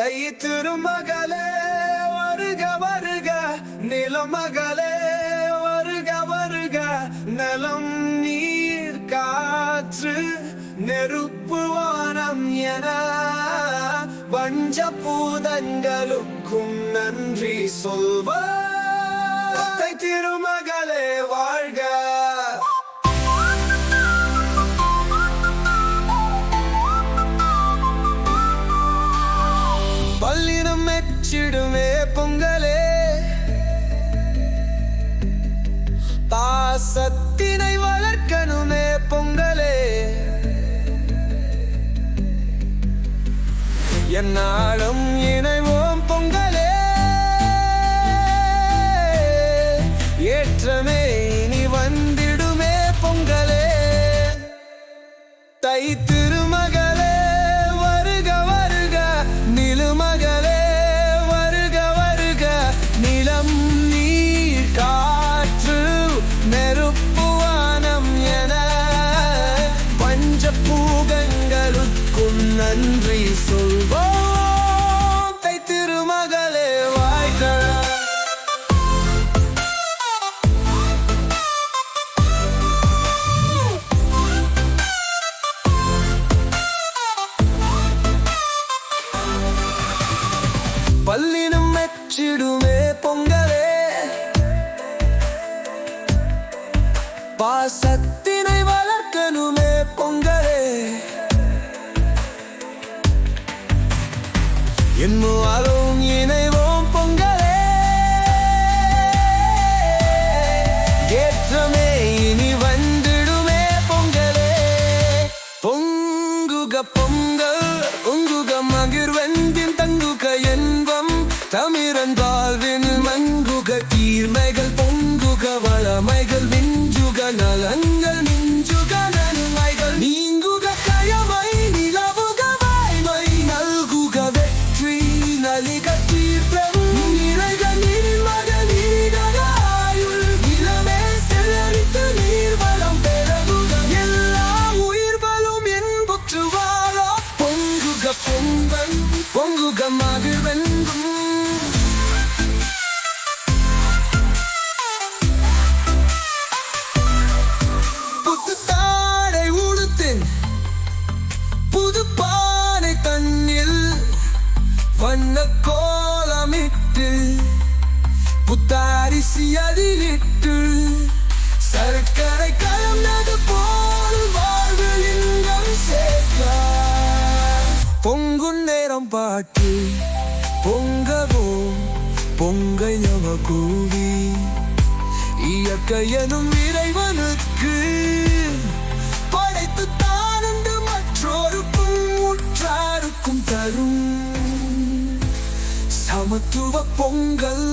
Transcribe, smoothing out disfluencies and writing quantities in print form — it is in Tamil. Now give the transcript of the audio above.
தை திருமகளே வருக வருக, நிலமகளே வருக வருக. நிலம் நீர் காற்று நெருப்பு வானம் என பஞ்ச பூதங்களுக்கும் நன்றி சொல்வார். தை திருமகளே வாழ்க. பல்லினம் மெச்சிடுமே பொங்கலே, பாசத்தினை வளர்க்கணுமே பொங்கலே. என்னாலும் இணைவோம் பொங்கலே, ஏற்றமே இனி வந்திடுமே பொங்கலே. தை திருமகளே வருக வருக, நிலமகளே வருக வருக. நிலம் நீர் காற்று நெருப்பு வானம் என பஞ்ச பூதங்களுக்கும் நன்றி சொல்வோம். தை திருமகளே வாழ்க. பல்லினம் மெச்சிடுமே பொங்கலே, பாசத்தினை வளர்க்கணுமே பொங்கலே. என்முவாலும் இணைவோம் பொங்கலே, ஏற்றமே இனி வந்திடுமே பொங்கலே. பொங்குக பொங்கல் உங்குக மகிழ்வெந்தின் தங்குக என்பம் தமிழன் வாழ்வின் மங்குக. தீர்மைகள் பொங்குக வளமைகள் விஞ்சுக, நலங்கள் மிஞ்சுக நன்மைகள் நீங்குக. கயமை நிலவுக வாய்மை நல்குக, வெற்றி நலிக தீர்ப்பம் நிறைக நீர்மக நீரக ஆயுள். நிலமே செலரித்து நீர்வளம் பெறகுக, எல்லா உயிர்களும் என்புற்று வாழ. பொங்குக பொங்கல் பொங்குக மகிழ்வெங்கும், புது தாடை உடுத்தின் புது பானை தண்ணில் வண்ண கோலமிட்டு புத்தாரிசி அதிலிட்டு சர்க்கரை கலந்தது போல் வாழ்வில் இன்பம் சேர்க்க. பொங்கும் நேரம் பாட்டு பொங்கவும் பொங்கல் நம கூவி, இயற்கை எனும் இறைவனுக்கு படைத்து தானந்து மற்றொருக்கும் உற்றாருக்கும் தரும். சமத்துவ பொங்கல்